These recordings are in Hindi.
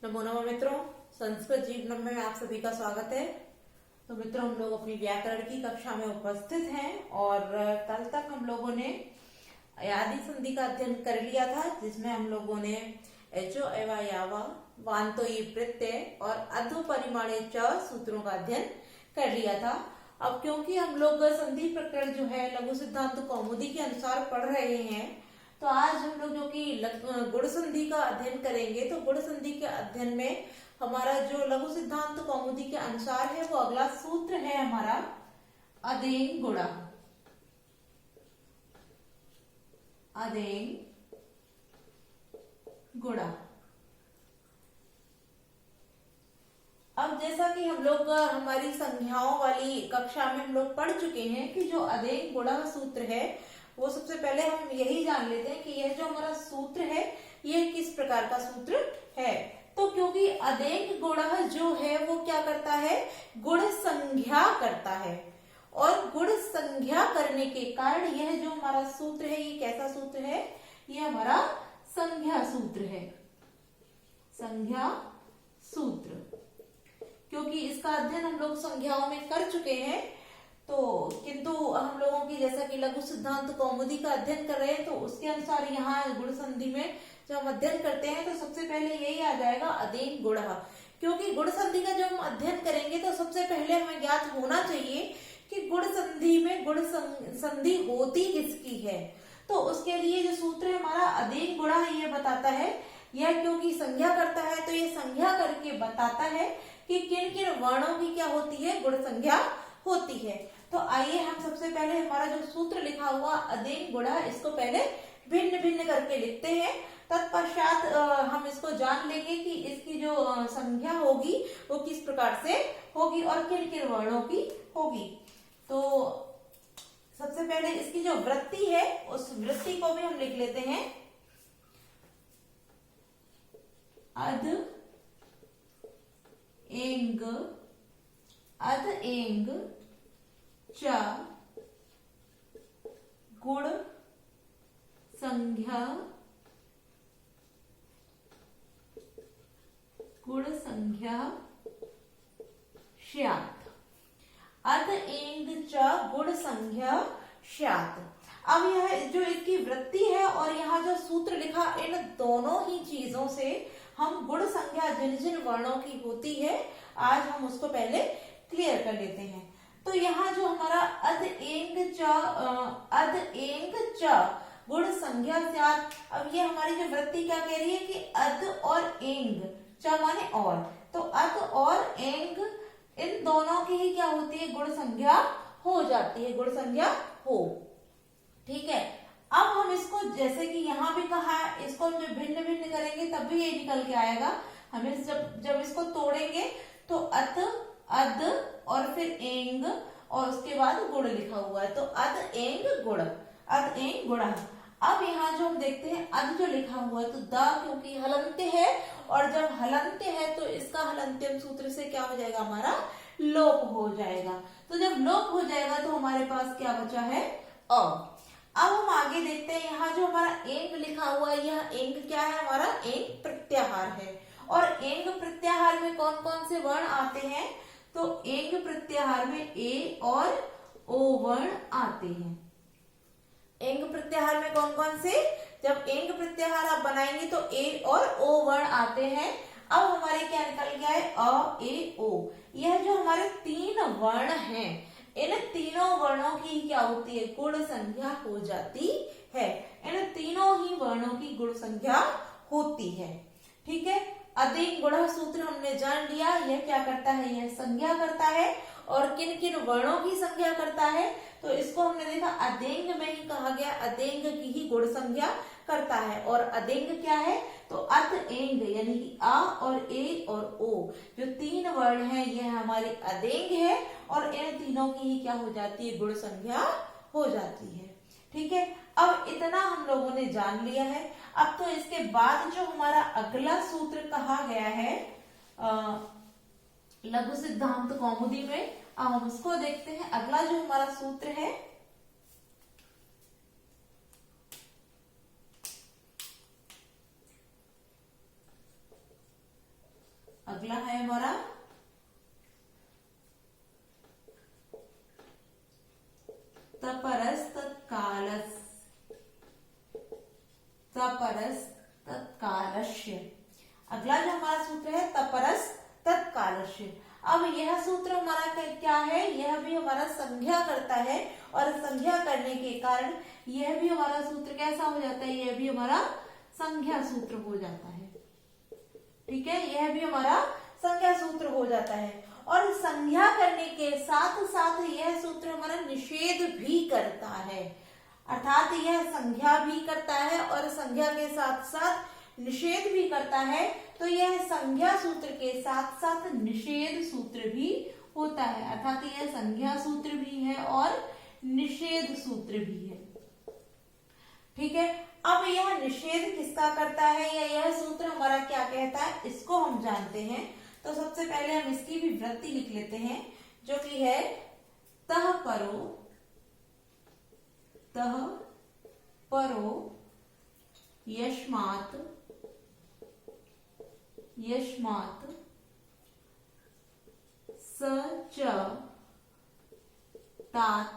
नमो नमः मित्रों, संस्कृत जीवनम में आप सभी का स्वागत है। तो मित्रों, हम लोग अपनी व्याकरण की कक्षा में उपस्थित हैं और कल तक हम लोगों ने आदि संधि का अध्ययन कर लिया था, जिसमें हम लोगों ने एचो एवा यावा वांतो ये प्रत्यय और अध्व परिमाणे च सूत्रों का अध्ययन कर लिया था। अब क्योंकि हम लोग संधि प्रकरण जो है लघु सिद्धांत कौमुदी के अनुसार पढ़ रहे हैं, तो आज हम लोग जो कि गुण संधि का अध्ययन करेंगे। तो गुण संधि के अध्ययन में हमारा जो लघु सिद्धांत कौमुदी के अनुसार है वो अगला सूत्र है हमारा अदेंग गुणा। अदेंग गुणा। अब जैसा कि हम लोग हमारी संज्ञाओं वाली कक्षा में हम लोग पढ़ चुके हैं कि जो अदेंग गुणा सूत्र है वो सबसे पहले हम यही जान लेते हैं कि यह जो हमारा सूत्र है ये किस प्रकार का सूत्र है। तो क्योंकि अदेंग गुणा जो है वो क्या करता है, गुण संज्ञा करता है, और गुण संज्ञा करने के कारण यह जो हमारा सूत्र है ये कैसा सूत्र है, ये हमारा संज्ञा सूत्र है। संज्ञा सूत्र, क्योंकि इसका अध्ययन हम लोग संज्ञाओं में कर चुके हैं। तो किंतु हम लोगों की जैसा कि लघु सिद्धांत कौमुदी का अध्ययन कर रहे हैं, तो उसके अनुसार यहाँ गुण संधि में जब हम अध्ययन करते हैं तो सबसे पहले यही आ जाएगा अदेंग गुणा। क्योंकि गुण संधि का जब हम अध्ययन करेंगे तो सबसे पहले हमें ज्ञात होना चाहिए कि गुण संधि में गुण संधि होती किसकी है। तो उसके लिए जो सूत्र है हमारा अदेंग गुणा ये बताता है, यह क्योंकि संज्ञा करता है तो ये संज्ञा करके बताता है कि किन किन वर्णों की क्या होती है, गुण संज्ञा होती है। तो आइए हम सबसे पहले हमारा जो सूत्र लिखा हुआ अदेंग गुणा, इसको पहले भिन्न भिन्न करके लिखते हैं। तत्पश्चात हम इसको जान लेंगे कि इसकी जो संज्ञा होगी वो किस प्रकार से होगी और किन किन वर्णों की होगी। तो सबसे पहले इसकी जो वृत्ति है उस वृत्ति को भी हम लिख लेते हैं। अद एंग, अद एंग च गुण संज्ञा, गुण संज्ञा स्यात्। अद एंग च गुण संज्ञा स्यात्। अब यह जो इसकी वृत्ति है और यहाँ जो सूत्र लिखा, इन दोनों ही चीजों से हम गुण संज्ञा जिन जिन वर्णों की होती है आज हम उसको पहले क्लियर कर लेते हैं। तो यहाँ जो हमारा अद एंग च गुण संज्ञा स्यात्, अब ये हमारी जो वृत्ति क्या कह रही है कि अद और एंग, च माने और, तो अद और एंग इन दोनों की ही क्या होती है, गुण संज्ञा हो जाती है, गुण संज्ञा हो। ठीक है, अब हम इसको जैसे कि यहाँ भी कहा है, इसको हम जब भिन्न भिन्न करेंगे तब भी ये निकल के आएगा। हमें जब इसको तोड़ेंगे तो अत, अद और फिर एंग और उसके बाद गुण लिखा हुआ है, तो अद एंग गुण, अद एंग गुण। अब यहाँ जो हम देखते हैं अद जो लिखा हुआ है, तो द क्योंकि हलंत्य है और जब हलंत्य है तो इसका हलंत्यम सूत्र से क्या हो जाएगा, हमारा लोप हो जाएगा। तो जब लोप हो जाएगा तो हमारे पास क्या बचा है, अ। अब हम आगे देखते हैं, यहाँ जो हमारा एंग लिखा हुआ है, यह एंग क्या है, हमारा एंग प्रत्याहार है। और एंग प्रत्याहार में कौन कौन से वर्ण आते हैं, तो एंग प्रत्याहार में ए और ओ वर्ण आते हैं। एंग प्रत्याहार में कौन कौन से, जब एंग प्रत्याहार आप बनाएंगे तो ए और ओ वर्ण आते हैं। अब हमारे क्या निकल गया है, अ ए ओ। यह जो हमारे तीन वर्ण हैं, इन तीनों वर्णों की क्या होती है, गुण संज्ञा हो जाती है। इन तीनों ही वर्णों की गुण संज्ञा होती है। ठीक है, अदेंग गुणा सूत्र हमने जान लिया, यह क्या करता है, यह संज्ञा करता है और किन किन वर्णों की संज्ञा करता है। तो इसको हमने देखा अदेंग में ही कहा गया, अदेंग की ही गुण संज्ञा करता है। और अदेंग क्या है, तो अत एंग यानी कि आ और ए और ओ जो तीन वर्ण हैं यह हमारे अदेंग है और इन तीनों की ही क्या हो जाती है, गुण संज्ञा हो जाती है। ठीक है, अब इतना हम लोगों ने जान लिया है। अब तो इसके बाद जो हमारा अगला सूत्र कहा गया है लघु सिद्धांत कौमुदी में, अब हम उसको देखते हैं। अगला जो हमारा सूत्र है अगला है हमारा तपरस तत्कालस, तपरस तत्कालस्य। अगला जो हमारा सूत्र है तपरस तत्कालस्य। अब यह सूत्र हमारा क्या है, यह भी हमारा संज्ञा करता है और संज्ञा करने के कारण यह भी हमारा सूत्र कैसा हो जाता है, यह भी हमारा संज्ञा सूत्र हो जाता है। ठीक है, यह भी हमारा संज्ञा सूत्र हो जाता है। और संज्ञा करने के साथ साथ यह सूत्र हमारा निषेध भी करता है, अर्थात यह संज्ञा भी करता है और संज्ञा के साथ साथ निषेध भी करता है। तो यह संज्ञा सूत्र के साथ साथ निषेध सूत्र भी होता है, अर्थात यह संज्ञा सूत्र भी है और निषेध सूत्र भी है। ठीक है, अब यह निषेध किसका करता है या यह सूत्र हमारा क्या कहता है, इसको हम जानते हैं। तो सबसे पहले हम इसकी भी वृत्ति लिख लेते हैं, जो कि है तह परो यस्मात् स च तात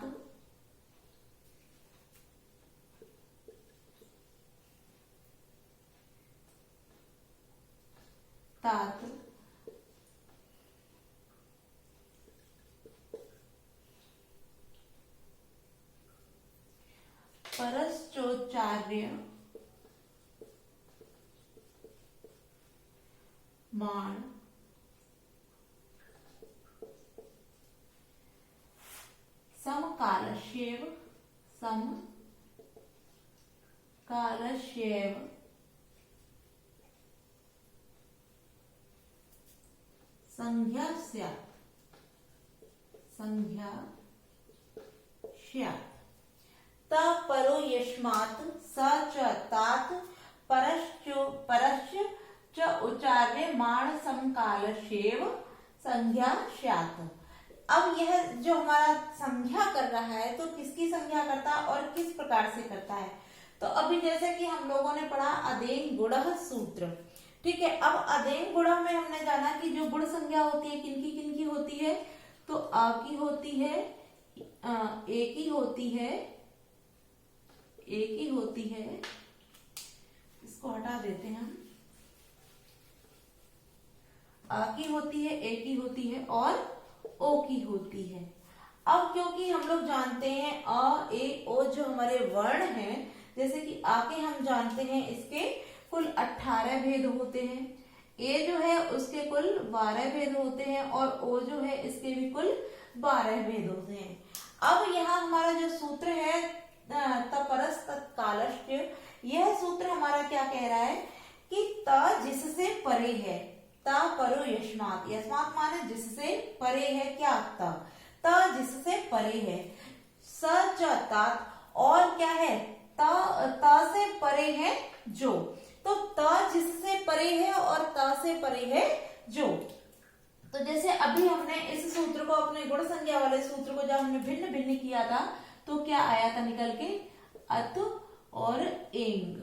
परश्चोच्चार्य मान समकालस्यैव संज्ञा स्यात्। तपरो यस्मात् स च तात परश्च च उच्चार्य माण समकालस्यैव संज्ञा स्यात्। अब यह जो हमारा संज्ञा कर रहा है तो किसकी संज्ञा करता है और किस प्रकार से करता है। तो अभी जैसे कि हम लोगों ने पढ़ा अदेन गुणः सूत्र। ठीक है, अब अदेन गुणः में हमने जाना कि जो गुण संज्ञा होती है किनकी किनकी होती है, तो आ की होती है, ए की होती है, ए की होती है, इसको हटा देते हैं हम, आ की होती है, ए की होती है और ओ की होती है। अब क्योंकि हम लोग जानते हैं अ ए ओ जो हमारे वर्ण हैं, जैसे कि आ के हम जानते हैं इसके कुल 18 भेद होते हैं, ए जो है उसके कुल 12 भेद होते हैं और ओ जो है इसके भी कुल 12 भेद होते हैं। अब यहाँ हमारा जो सूत्र है तपरस तत्कालस्य, यह सूत्र हमारा क्या कह रहा है कि त जिससे परे है, ता परो यस्मात्, यस्मात् माने जिससे परे है, क्या त जिससे परे है, स च तात और क्या है ता से परे है जो, तो ता जिससे परे है और ता से परे है जो। तो जैसे अभी हमने इस सूत्र को अपने गुण संज्ञा वाले सूत्र को जब हमने भिन्न भिन्न किया था तो क्या आया था निकल के, अत और एंग,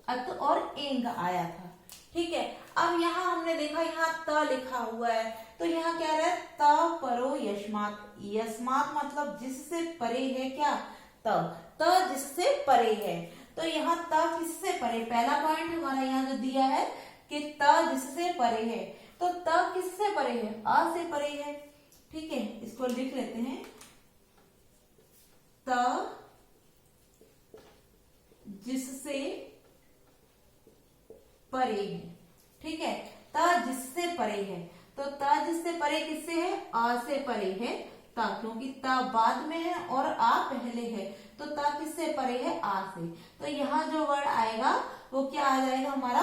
अत और एंग आया था। ठीक है, अब यहाँ हमने देखा यहाँ त लिखा हुआ है, तो यहाँ क्या रहा है त परो यस्मात्, यस्मात् मतलब जिससे परे है, क्या त जिससे परे है। तो यहाँ त किससे परे, पहला पॉइंट हमारा यहाँ जो दिया है कि त जिससे परे है, तो त किससे परे है, अ से परे है। ठीक है, इसको लिख लेते हैं, त जिससे परे है। ठीक है, त जिससे परे है, तो त जिससे परे किससे है, आ से परे है, ता, क्योंकि ता बाद में है और आ पहले है, तो ता किससे परे है, आ से। तो यहाँ जो वर्ड आएगा वो क्या आ जाएगा हमारा,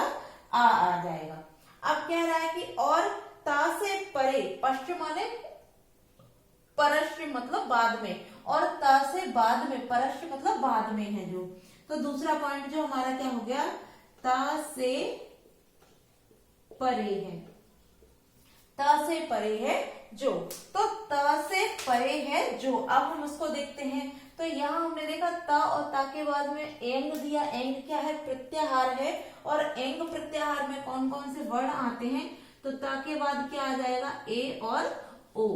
आ जाएगा। अब कह रहा है कि और ता से परे, पश्च माने परश्च मतलब बाद में, और ता से बाद में, परश्च मतलब बाद में है जो। तो दूसरा पॉइंट जो हमारा क्या हो गया, ता से परे है, ता से परे है जो, तो ता से परे है जो। अब हम उसको देखते हैं, तो यहाँ हमने देखा ता और ता के बाद में एंग दिया, एंग क्या है, प्रत्याहार है, और एंग प्रत्याहार में कौन कौन से वर्ण आते हैं, तो ता के बाद क्या आ जाएगा, ए और ओ।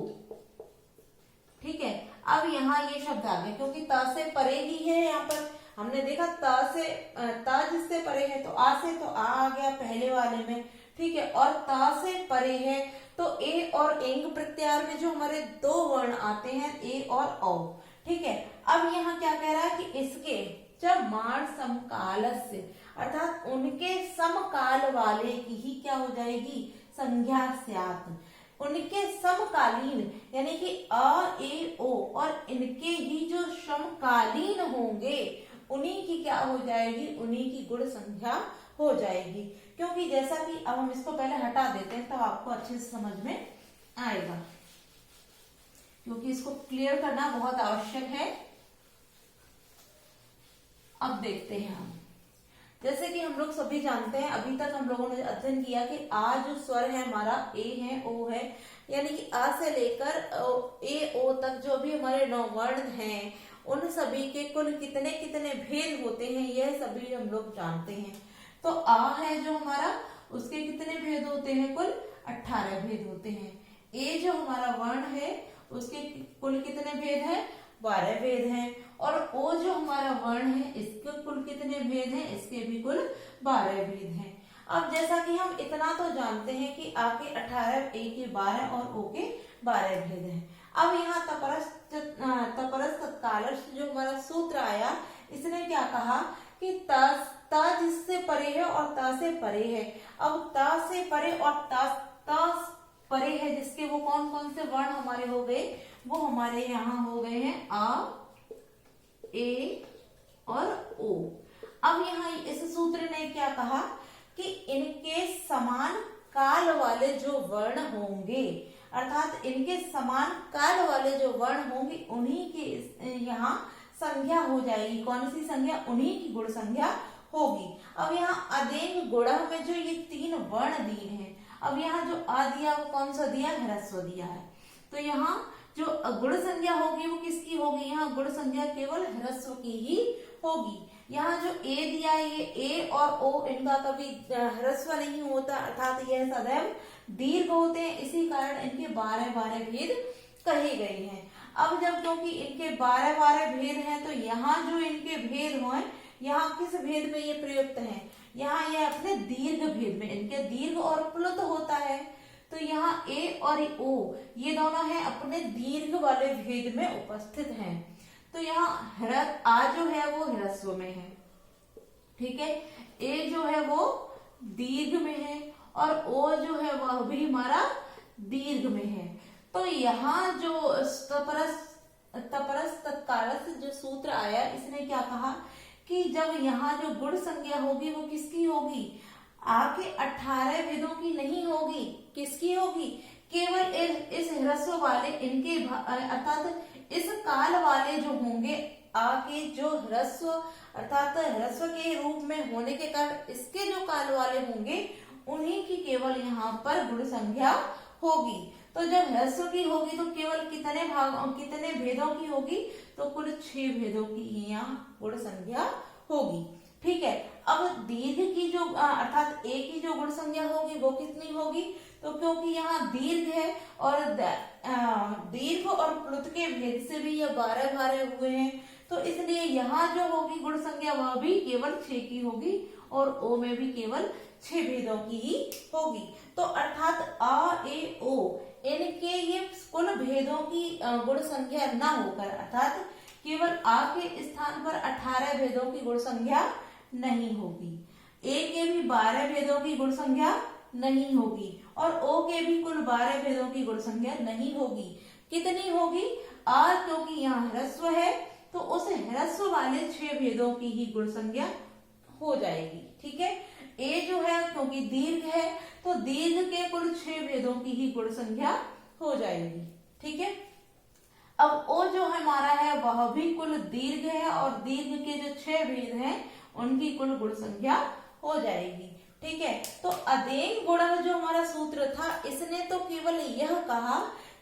ठीक है, अब यहाँ ये शब्द आ गया क्योंकि ता से परे ही है। यहाँ पर हमने देखा ता जिससे परे है तो आ से तो आ गया पहले वाले में। ठीक है, और ता से परे है तो ए और एंग प्रत्यार में जो हमारे दो वर्ण आते हैं, ए और औ। ठीक है, अब यहाँ क्या कह रहा है कि इसके जब माण समकालस्य अर्थात उनके समकाल वाले की ही क्या हो जाएगी, संज्ञा स्यात्। उनके समकालीन यानी कि अ ए ओ और इनके ही जो समकालीन होंगे उन्हीं की क्या हो जाएगी, उन्हीं की गुण संख्या हो जाएगी। क्योंकि जैसा कि अब हम इसको पहले हटा देते हैं तब आपको अच्छे से समझ में आएगा, क्योंकि इसको क्लियर करना बहुत आवश्यक है। अब देखते हैं हम, जैसे कि हम लोग सभी जानते हैं, अभी तक हम लोगों ने अध्ययन किया कि आ जो स्वर है हमारा ए है ओ है, यानी कि आ से लेकर ए ओ तक जो भी हमारे 9 वर्ण हैं उन सभी के कुल कितने कितने भेद होते हैं यह सभी हम लोग जानते हैं। तो आ है जो हमारा, उसके कितने भेद होते हैं, कुल 18 भेद होते हैं। ए जो हमारा वर्ण है उसके कुल कितने भेद हैं, 12 भेद हैं। और ओ जो हमारा वर्ण है इसके कुल कितने भेद हैं, इसके भी कुल 12 भेद हैं। अब जैसा कि हम इतना तो जानते हैं कि आ के 18, ए के 12 और ओ के 12 भेद हैं। अब यहाँ तपरस तत्कालश जो हमारा सूत्र आया, इसने क्या कहा कि ता जिससे परे है और ता से परे है। अब ता से परे और ता परे है जिसके वो कौन कौन से वर्ण हमारे हो गए, वो हमारे यहाँ हो गए हैं आ ए और ओ। अब यहाँ इस सूत्र ने क्या कहा कि इनके समान काल वाले जो वर्ण होंगे, अर्थात इनके समान काल वाले जो वर्ण होंगे उन्हीं के यहाँ संज्ञा हो जाएगी। कौन सी संज्ञा, उन्हीं की गुण संज्ञा होगी। अब यहाँ अदेंग गुणा में जो ये 3 वर्ण दिए हैं, अब यहाँ जो आ दिया वो कौन सा दिया, ह्रस्व दिया है। तो यहाँ जो गुण संज्ञा होगी वो किसकी होगी, यहाँ गुण संज्ञा केवल ह्रस्व की ही होगी। यहाँ जो ए दिया है ये ए और ओ इनका कभी ह्रस्व नहीं होता, अर्थात यह सदैव दीर्घ होते हैं, इसी कारण इनके 12 भेद कहे गए हैं। अब जब क्योंकि इनके 12 भेद हैं तो यहाँ जो इनके भेद हैं, यहाँ किस भेद में ये प्रयुक्त है, यहाँ ये अपने दीर्घ भेद में, इनके दीर्घ और प्लुत होता है। तो यहाँ ए और ओ ये दोनों हैं अपने दीर्घ वाले भेद में उपस्थित हैं। तो यहाँ आ जो है वो ह्रस्व में है, ठीक है, ए जो है वो दीर्घ में है और ओ जो है वह भी हमारा दीर्घ में है। तो यहाँ जो तपरस तत्कालस्य जो सूत्र आया, इसने क्या कहा कि जब यहाँ जो गुण संज्ञा होगी वो किसकी होगी, आ के 18 भेदों की नहीं होगी, किसकी होगी, केवल इस ह्रस्व वाले इनके अर्थात इस काल वाले जो होंगे, आ के जो ह्रस्व अर्थात ह्रस्व के रूप में होने के कारण इसके जो काल वाले होंगे उन्हीं की केवल यहाँ पर गुण संख्या होगी। तो जब ह्रस्व की होगी तो केवल कितने भेदों की होगी, तो कुल 6 भेदों की यहाँ गुण संख्या होगी। ठीक है, अब दीर्घ की जो अर्थात ए की जो गुण संख्या होगी वो कितनी होगी, तो क्योंकि यहाँ दीर्घ है और दीर्घ और प्लुत के भेद से भी ये 12 हुए हैं, तो इसलिए यहाँ जो होगी गुण संख्या वह भी केवल 6 की होगी और ओ में भी केवल 6 भेदों की ही होगी। तो अर्थात आ ए ओ इनके ये कुल भेदों की गुण संख्या न होकर अर्थात केवल आ के स्थान पर 18 भेदों की गुण संख्या नहीं होगी, ए के भी 12 भेदों की गुण संख्या नहीं होगी और ओ के भी कुल 12 भेदों की गुण संख्या नहीं होगी। कितनी होगी, आ क्योंकि यहाँ ह्रस्व है तो उस ह्रस्व वाले 6 भेदों की ही गुण संख्या हो जाएगी। ठीक है, ए जो है क्योंकि दीर्घ है तो दीर्घ के कुल 6 भेदों की ही गुण संख्या हो जाएगी। ठीक है, अब ओ जो हमारा है वह भी कुल दीर्घ है और दीर्घ के जो 6 भेद हैं उनकी कुल गुण संख्या हो जाएगी। ठीक है, तो अदेंग गुणा जो हमारा सूत्र था इसने तो केवल यह कहा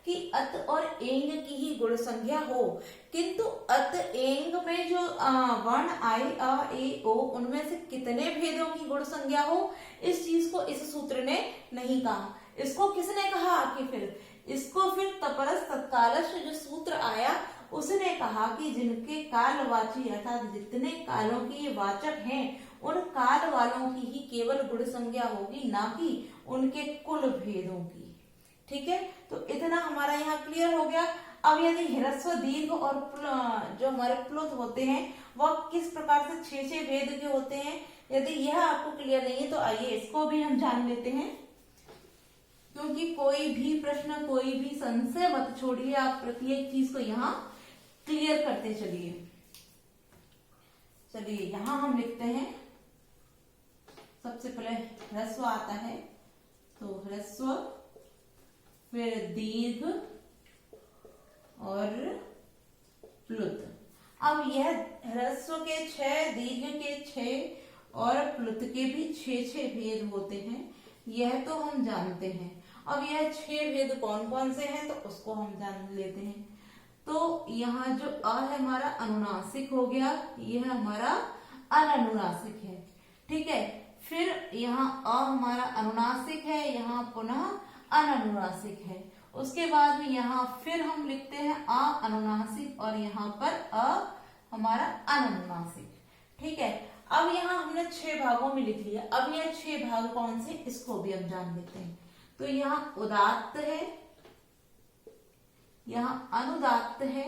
कि अत और एंग की ही गुण संज्ञा हो, किंतु अत एंग में जो वर्ण आई अ ए ओ उनमें से कितने भेदों की गुण संज्ञा हो, इस चीज को इस सूत्र ने नहीं कहा। इसको किसने कहा कि फिर इसको फिर तपरस तत्कालश जो सूत्र आया उसने कहा कि जिनके कालवाची अर्थात जितने कालों के ये वाचक हैं उन काल वालों की ही केवल गुण संज्ञा होगी, ना कि उनके कुल भेदों की। ठीक है, तो इतना हमारा यहाँ क्लियर हो गया। अब यदि ह्रस्व दीर्घ और जो हमारे प्लुत होते हैं वह किस प्रकार से 6 भेद के होते हैं, यदि यह आपको क्लियर नहीं है तो आइए इसको भी हम जान लेते हैं, क्योंकि कोई भी प्रश्न कोई भी संशय मत छोड़िए, आप प्रत्येक चीज को यहाँ क्लियर करते चलिए। चलिए यहाँ हम लिखते हैं, सबसे पहले ह्रस्व आता है, तो ह्रस्व फिर दीर्घ और प्लुत। अब यह ह्रस्व के 6, दीर्घ के 6 और प्लुत के भी 6 भेद होते हैं, यह तो हम जानते हैं। अब यह 6 भेद कौन कौन से हैं तो उसको हम जान लेते हैं। तो यहाँ जो अ है हमारा अनुनासिक हो गया, यह हमारा अननुनासिक है। ठीक है, फिर यहाँ अ हमारा अनुनासिक है, यहाँ पुनः अननुनासिक है। उसके बाद में यहाँ फिर हम लिखते हैं अ अनुनासिक और यहाँ पर अ हमारा अननुनासिक। ठीक है, अब यहाँ हमने 6 भागों में लिख लिया। अब यह 6 भाग कौन से, इसको भी हम जान लेते हैं। तो यहाँ उदात्त है, यहाँ अनुदात्त है।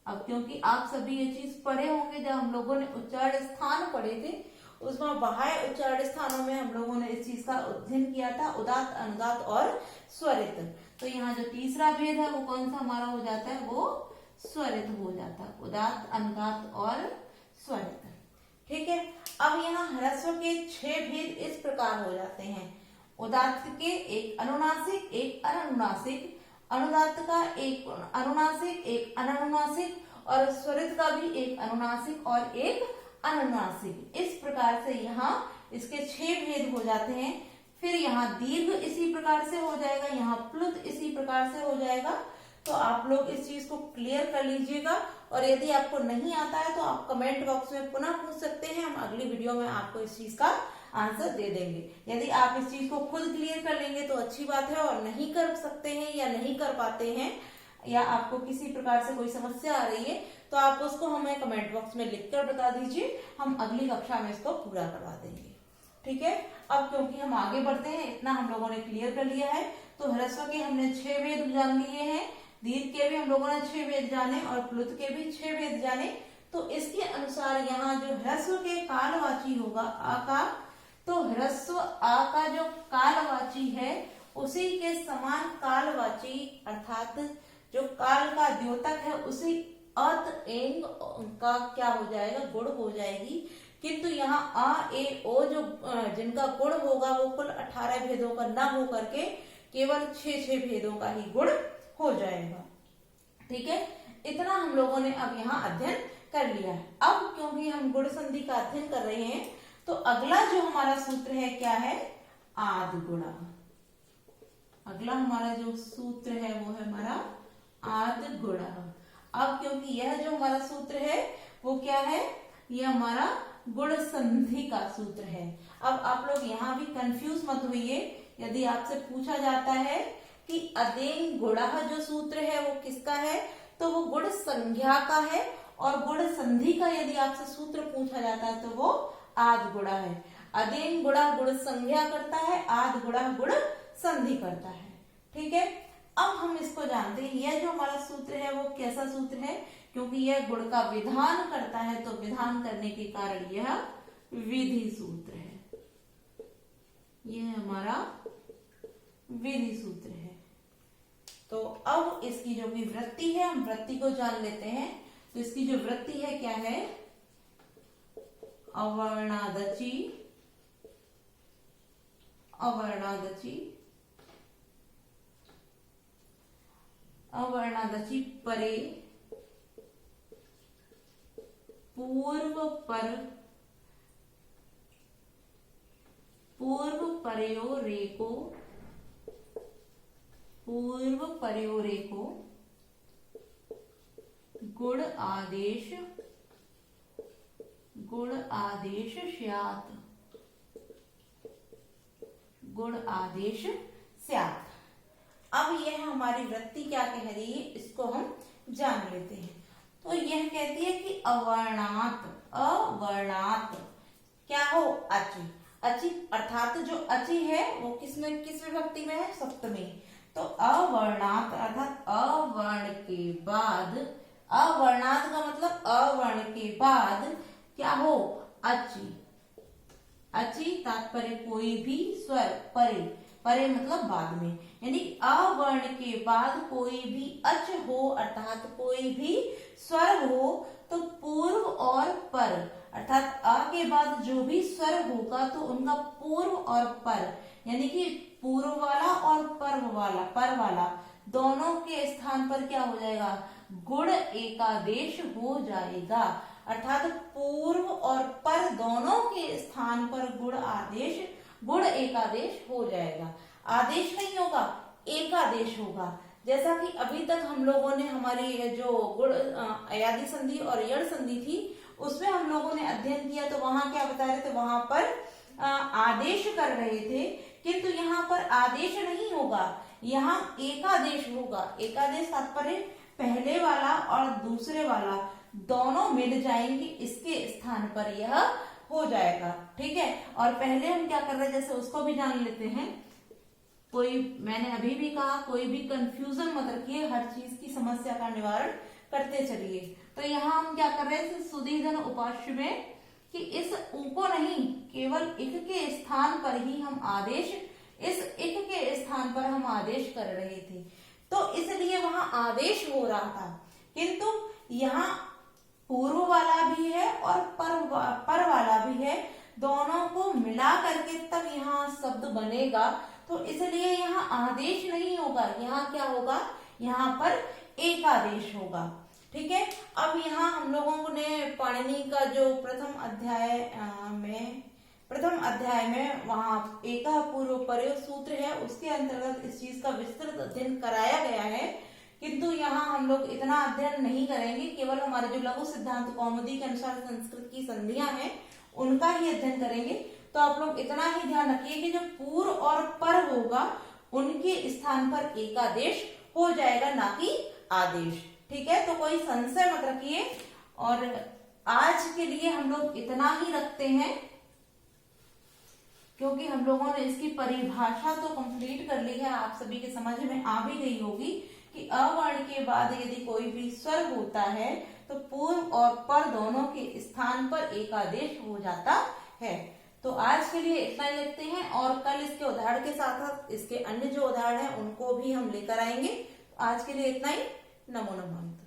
अब क्योंकि आप सभी ये चीज पढ़े होंगे, जब हम लोगों ने उच्चारण स्थान पढ़े थे उसमें बाह्य उच्चारण स्थानों में हम लोगों ने इस चीज का अध्ययन किया था, उदात्त, अनुदात्त और स्वरित। तो यहाँ जो तीसरा भेद है वो कौन सा हमारा हो जाता है, वो स्वरित हो जाता है, उदात्त, अनुदात्त और स्वरित। ठीक है, अब यहाँ ह्रस्व के 6 भेद इस प्रकार हो जाते हैं। उदात्त के एक अनुनासिक, एक अननुनासिक, अनुदात्त का एक अनुनासिक, एक अननुनासिक और स्वरित का भी एक अनुनासिक और एक अनुनासिक। इस प्रकार से यहाँ इसके 6 भेद हो जाते हैं। फिर यहाँ दीर्घ इसी प्रकार से हो जाएगा, यहाँ प्लुत इसी प्रकार से हो जाएगा। तो आप लोग इस चीज को क्लियर कर लीजिएगा, और यदि आपको नहीं आता है तो आप कमेंट बॉक्स में पुनः पूछ सकते हैं, हम अगली वीडियो में आपको इस चीज का आंसर दे देंगे। यदि आप इस चीज को खुद क्लियर कर लेंगे तो अच्छी बात है, और नहीं कर सकते हैं या नहीं कर पाते हैं या आपको किसी प्रकार से कोई समस्या आ रही है तो आप उसको हमें कमेंट बॉक्स में लिखकर बता दीजिए, हम अगली कक्षा में इसको पूरा करवा देंगे। ठीक है, अब क्योंकि हम आगे बढ़ते हैं, इतना हम लोगों ने क्लियर कर लिया है। तो ह्रस्व के हमने 6 भेद जान लिए हैं, दीर्घ के भी हम लोगों ने 6 भेद जाने और प्लुत के भी 6 भेद जाने। तो इसके अनुसार यहाँ जो ह्रस्व के कालवाची होगा आ का, तो ह्रस्व आ का जो कालवाची है उसी के समान कालवाची अर्थात जो काल का द्योतक है उसी अत एंग का क्या हो जाएगा, गुण हो जाएगी। किंतु यहाँ आ ए ओ जो जिनका गुण होगा वो कुल 18 भेदों का न हो करके केवल 6 भेदों का ही गुण हो जाएगा। ठीक है, इतना हम लोगों ने अब यहाँ अध्ययन कर लिया है। अब क्योंकि हम गुण संधि का अध्ययन कर रहे हैं तो अगला जो हमारा सूत्र है क्या है, आद गुणा। अगला हमारा जो सूत्र है वो है हमारा आद गुणा। अब क्योंकि यह जो हमारा सूत्र है वो क्या है, यह हमारा गुण संधि का सूत्र है। अब आप लोग यहाँ भी कंफ्यूज मत होइए, यदि आपसे पूछा जाता है कि अदेंग गुणा जो सूत्र है वो किसका है, तो वो गुण संज्ञा का है, और गुण संधि का यदि आपसे सूत्र पूछा जाता है तो वो आद गुणा है। अदेंग गुणा गुण संज्ञा करता है, आद गुणा गुण संधि करता है। ठीक है, अब हम इसको जानते हैं, यह जो हमारा सूत्र है वो कैसा सूत्र है, क्योंकि यह गुण का विधान करता है तो विधान करने के कारण यह विधि सूत्र है। यह हमारा विधि सूत्र है। तो अब इसकी जो भी वृत्ति है हम वृत्ति को जान लेते हैं। तो इसकी जो वृत्ति है क्या है, अवर्णादची, अवर्णादची, अवर्णादची परे पूर्व पर, पूर्व परयो रेको पूर्व परयोरेको गुण आदेश स्यात्, गुण आदेश स्यात्। अब यह हमारी वृत्ति क्या कह रही है, इसको हम जान लेते हैं। तो यह कहती है कि अवर्णात क्या हो, अचि। अचि अर्थात जो अचि है वो किस विभक्ति में है, सप्तमी। तो अवर्णात अर्थात अवर्ण के बाद, अवर्णात का मतलब अवर्ण के बाद क्या हो, अचि। अचि तात्पर्य कोई भी स्वर, परे, परे मतलब बाद में, यानी अवर्ण के बाद कोई भी अच हो अर्थात कोई भी स्वर हो, तो पूर्व और पर अर्थात अ के बाद जो भी स्वर होगा तो उनका पूर्व और पर, यानी कि पूर्व वाला और पर वाला दोनों के स्थान पर क्या हो जाएगा, गुण एकादेश हो जाएगा। अर्थात पूर्व और पर दोनों के स्थान पर गुण एकादेश हो जाएगा। आदेश नहीं होगा, एकादेश होगा। जैसा कि अभी तक हम लोगों ने हमारी जो गुण अयादि संधि और यड़ संधि थी उसमें हम लोगों ने अध्ययन किया, तो वहां क्या बता रहे थे, वहां पर आदेश कर रहे थे, किंतु यहाँ पर आदेश नहीं होगा, यहाँ एकादेश होगा। एकादेश तात्पर्य पहले वाला और दूसरे वाला दोनों मिल जाएंगे, इसके स्थान पर यह हो जाएगा। ठीक है, और पहले हम क्या कर रहे हैं, जैसे उसको भी जान लेते हैं। मैंने अभी भी कहा, कोई भी कंफ्यूजन मत रखिए, हर चीज की समस्या का निवारण करते चलिए। तो यहाँ हम क्या कर रहे थे, सुदीधन उपास्य में कि इस उ को नहीं, केवल इक के स्थान पर ही हम आदेश, इस इक के स्थान पर हम आदेश कर रहे थे, तो इसलिए वहां आदेश हो रहा था। किंतु यहाँ पूर्व वाला भी है और पर वाला भी है, दोनों को मिला करके तब यहाँ शब्द बनेगा, तो इसलिए यहाँ आदेश नहीं होगा, यहाँ क्या होगा, यहाँ पर एकादेश होगा। ठीक है, अब यहाँ हम लोगों ने पाणिनि का जो प्रथम अध्याय में वहां एक पूर्व परयो सूत्र है, उसके अंतर्गत इस चीज का विस्तृत अध्ययन कराया गया है। किंतु यहाँ हम लोग इतना अध्ययन नहीं करेंगे, केवल हमारे जो लघु सिद्धांत कौमुदी के अनुसार संस्कृत की संधियां हैं उनका ही अध्ययन करेंगे। तो आप लोग इतना ही ध्यान रखिए कि जो पूर्व और पर होगा उनके स्थान पर एकादेश हो जाएगा, ना कि आदेश। ठीक है, तो कोई संशय मत रखिए। और आज के लिए हम लोग इतना ही रखते हैं, क्योंकि हम लोगों ने इसकी परिभाषा तो कंप्लीट कर ली है, आप सभी के समझ में आ भी गई होगी कि अवर्ण के बाद यदि कोई भी स्वर होता है तो पूर्व और पर दोनों के स्थान पर एकादेश हो जाता है। तो आज के लिए इतना ही लिखते हैं, और कल इसके उदाहरण के साथ साथ इसके अन्य जो उदाहरण हैं उनको भी हम लेकर आएंगे। आज के लिए इतना ही। नमो नमः।